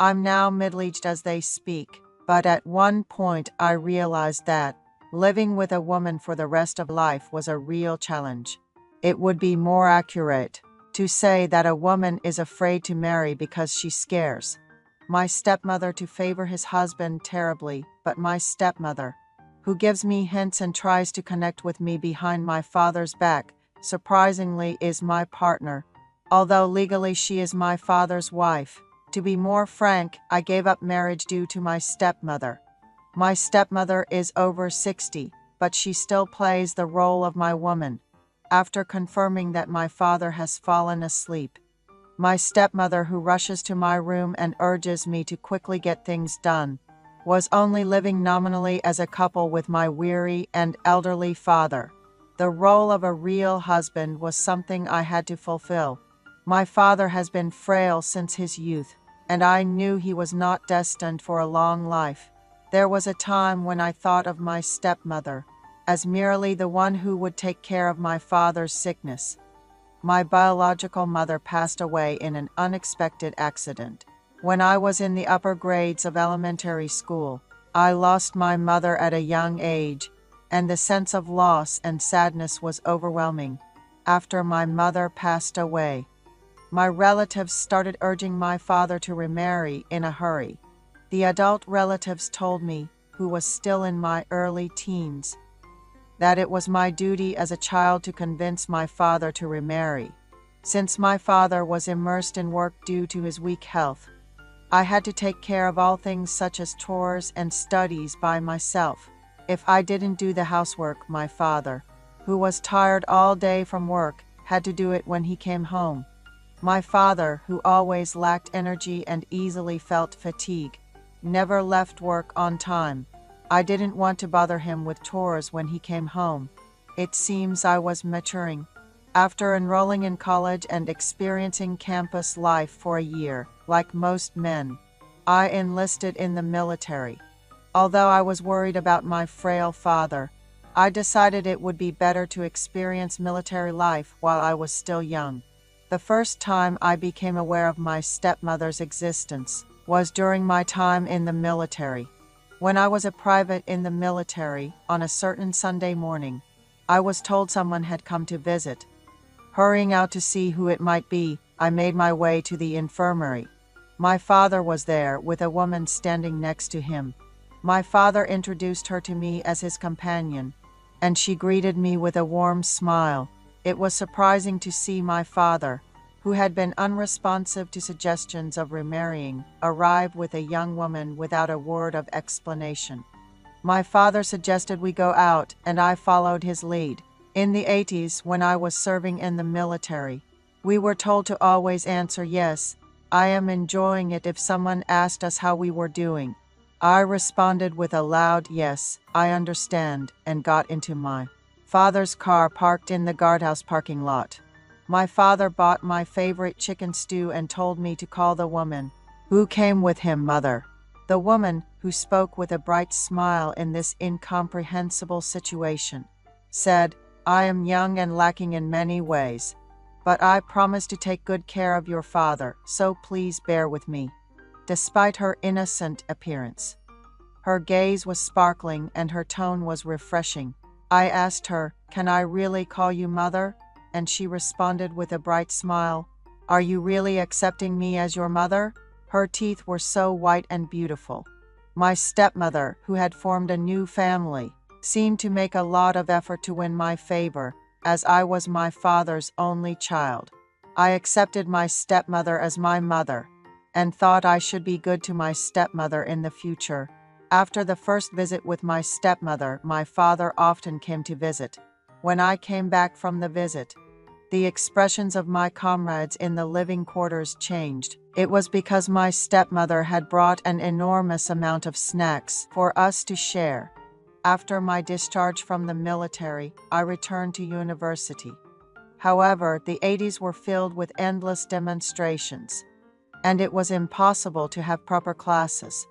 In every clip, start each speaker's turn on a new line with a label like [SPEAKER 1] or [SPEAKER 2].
[SPEAKER 1] I'm now middle-aged as they speak, but at one point I realized that living with a woman for the rest of life was a real challenge. It would be more accurate to say that a woman is afraid to marry because she scares my stepmother to favor his husband terribly, but my stepmother, who gives me hints and tries to connect with me behind my father's back, surprisingly is my partner, although legally she is my father's wife. To be more frank, I gave up marriage due to my stepmother. My stepmother is over 60, but she still plays the role of my woman. After confirming that my father has fallen asleep, my stepmother, who rushes to my room and urges me to quickly get things done, was only living nominally as a couple with my weary and elderly father. The role of a real husband was something I had to fulfill. My father has been frail since his youth, and I knew he was not destined for a long life. There was a time when I thought of my stepmother as merely the one who would take care of my father's sickness. My biological mother passed away in an unexpected accident. When I was in the upper grades of elementary school, I lost my mother at a young age, and the sense of loss and sadness was overwhelming. After my mother passed away, my relatives started urging my father to remarry in a hurry. The adult relatives told me, who was still in my early teens, that it was my duty as a child to convince my father to remarry. Since my father was immersed in work due to his weak health, I had to take care of all things such as chores and studies by myself. If I didn't do the housework, my father, who was tired all day from work, had to do it when he came home. My father, who always lacked energy and easily felt fatigue, never left work on time. I didn't want to bother him with chores when he came home. It seems I was maturing. After enrolling in college and experiencing campus life for a year, like most men, I enlisted in the military. Although I was worried about my frail father, I decided it would be better to experience military life while I was still young. The first time I became aware of my stepmother's existence was during my time in the military. When I was a private in the military, on a certain Sunday morning, I was told someone had come to visit. Hurrying out to see who it might be, I made my way to the infirmary. My father was there, with a woman standing next to him. My father introduced her to me as his companion, and she greeted me with a warm smile. It was surprising to see my father, who had been unresponsive to suggestions of remarrying, arrive with a young woman without a word of explanation. My father suggested we go out, and I followed his lead. In the 80s, when I was serving in the military, we were told to always answer yes, I am enjoying it if someone asked us how we were doing. I responded with a loud yes, I understand, and got into my father's car parked in the guardhouse parking lot. My father bought my favorite chicken stew and told me to call the woman who came with him mother. The woman, who spoke with a bright smile in this incomprehensible situation, said, I am young and lacking in many ways, but I promise to take good care of your father, so please bear with me. Despite her innocent appearance, her gaze was sparkling and her tone was refreshing. I asked her, can I really call you mother? And she responded with a bright smile, are you really accepting me as your mother? Her teeth were so white and beautiful. My stepmother, who had formed a new family, seemed to make a lot of effort to win my favor, as I was my father's only child. I accepted my stepmother as my mother, and thought I should be good to my stepmother in the future. After the first visit with my stepmother, my father often came to visit. When I came back from the visit, the expressions of my comrades in the living quarters changed. It was because my stepmother had brought an enormous amount of snacks for us to share. After my discharge from the military, I returned to university. However, the 80s were filled with endless demonstrations, and it was impossible to have proper classes.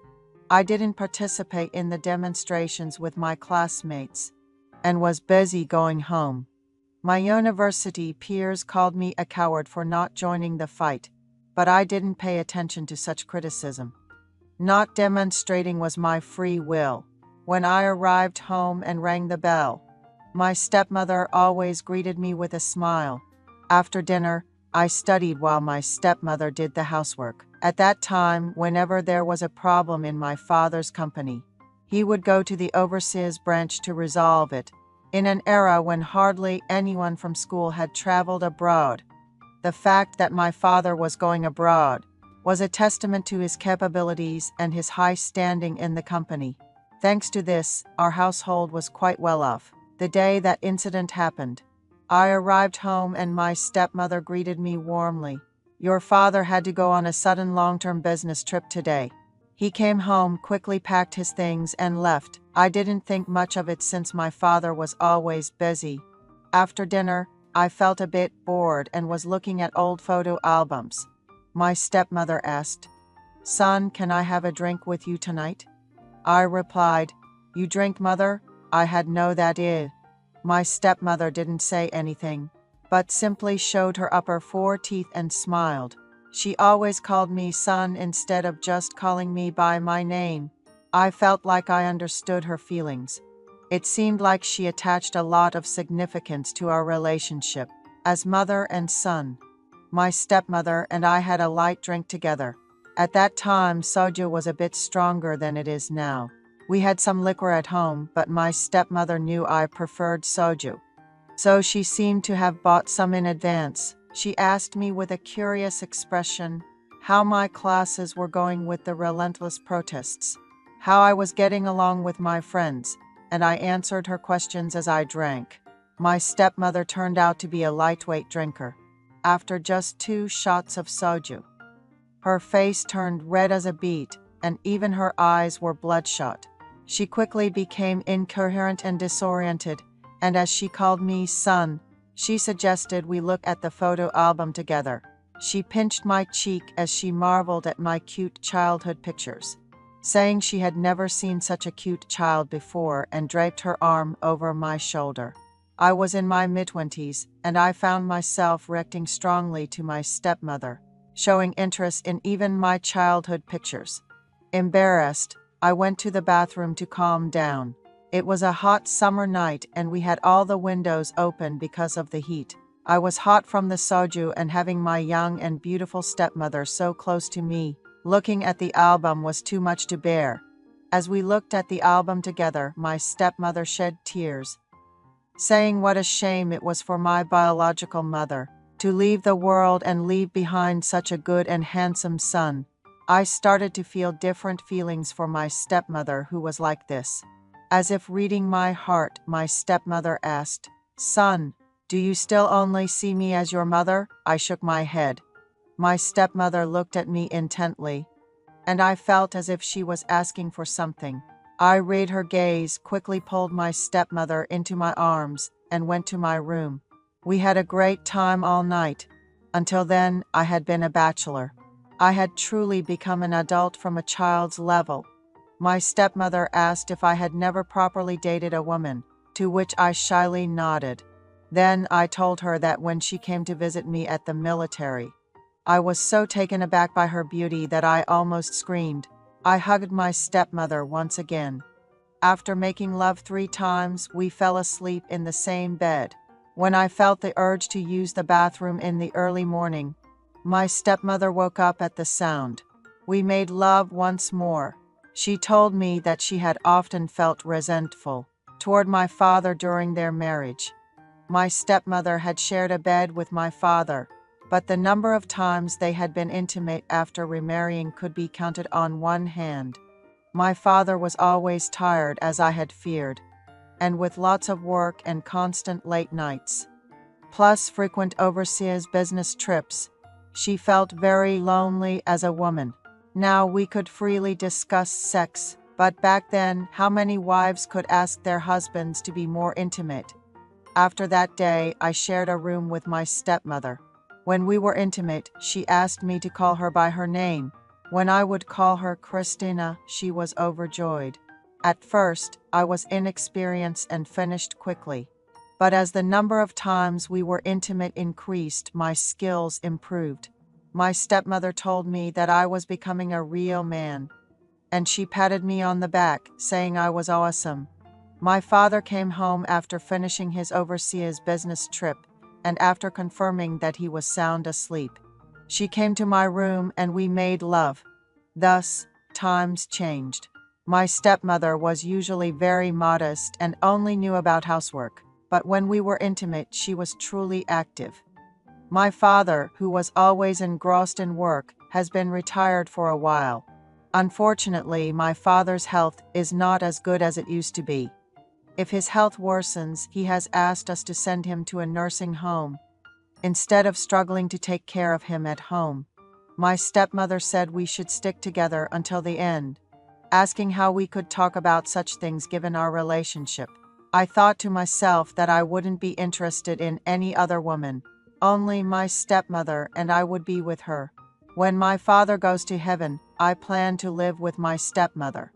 [SPEAKER 1] I didn't participate in the demonstrations with my classmates, and was busy going home. My university peers called me a coward for not joining the fight, but I didn't pay attention to such criticism. not demonstrating was my free will. When I arrived home and rang the bell, my stepmother always greeted me with a smile. After dinner, I studied while my stepmother did the housework. At that time, whenever there was a problem in my father's company, he would go to the overseer's branch to resolve it. In an era when hardly anyone from school had traveled abroad, the fact that my father was going abroad was a testament to his capabilities and his high standing in the company. Thanks to this, our household was quite well off. The day that incident happened, I arrived home and my stepmother greeted me warmly. "Your father had to go on a sudden long-term business trip today. He came home, quickly packed his things, and left. I didn't think much of it since my father was always busy." After dinner, I felt a bit bored and was looking at old photo albums. My stepmother asked, "Son, can I have a drink with you tonight?" I replied, "You drink, mother? I had no that is." My stepmother didn't say anything, but simply showed her upper 4 teeth and smiled. She always called me son instead of just calling me by my name. I felt like I understood her feelings. It seemed like she attached a lot of significance to our relationship as mother and son. My stepmother and I had a light drink together. At that time, soju was a bit stronger than it is now. We had some liquor at home, but my stepmother knew I preferred soju, so she seemed to have bought some in advance. She asked me with a curious expression how my classes were going with the relentless protests, how I was getting along with my friends, and I answered her questions as I drank. My stepmother turned out to be a lightweight drinker. After just 2 shots of soju, her face turned red as a beet, and even her eyes were bloodshot. She quickly became incoherent and disoriented, and as she called me son, she suggested we look at the photo album together. She pinched my cheek as she marveled at my cute childhood pictures, saying she had never seen such a cute child before, and draped her arm over my shoulder. I was in my mid-20s, and I found myself reacting strongly to my stepmother, showing interest in even my childhood pictures. Embarrassed, I went to the bathroom to calm down. It was a hot summer night and we had all the windows open because of the heat. I was hot from the soju, and having my young and beautiful stepmother so close to me, looking at the album was too much to bear. As we looked at the album together, my stepmother shed tears, saying what a shame it was for my biological mother to leave the world and leave behind such a good and handsome son. I started to feel different feelings for my stepmother who was like this. As if reading my heart, my stepmother asked, "Son, do you still only see me as your mother?" I shook my head. My stepmother looked at me intently, and I felt as if she was asking for something. I read her gaze, quickly pulled my stepmother into my arms, and went to my room. We had a great time all night. Until then, I had been a bachelor. I had truly become an adult from a child's level. My stepmother asked if I had never properly dated a woman, to which I shyly nodded. Then I told her that when she came to visit me at the military, I was so taken aback by her beauty that I almost screamed. I hugged my stepmother once again. After making love 3 times, we fell asleep in the same bed. When I felt the urge to use the bathroom in the early morning, my stepmother woke up at the sound. We made love once more. She told me that she had often felt resentful toward my father during their marriage. My stepmother had shared a bed with my father, but the number of times they had been intimate after remarrying could be counted on one hand. My father was always tired, as I had feared, and with lots of work and constant late nights, plus frequent overseas business trips, she felt very lonely as a woman. Now we could freely discuss sex, but back then, how many wives could ask their husbands to be more intimate? After that day, I shared a room with my stepmother. When we were intimate, she asked me to call her by her name. When I would call her Christina, she was overjoyed. At first, I was inexperienced and finished quickly. But as the number of times we were intimate increased, my skills improved. My stepmother told me that I was becoming a real man. and she patted me on the back, saying I was awesome. My father came home after finishing his overseas business trip, and after confirming that he was sound asleep, she came to my room and we made love. Thus, times changed. My stepmother was usually very modest and only knew about housework, but when we were intimate, she was truly active. My father, who was always engrossed in work, has been retired for a while. Unfortunately, my father's health is not as good as it used to be. If his health worsens, he has asked us to send him to a nursing home, instead of struggling to take care of him at home. My stepmother said we should stick together until the end, asking how we could talk about such things given our relationship. I thought to myself that I wouldn't be interested in any other woman, only my stepmother, and I would be with her. When my father goes to heaven, I plan to live with my stepmother.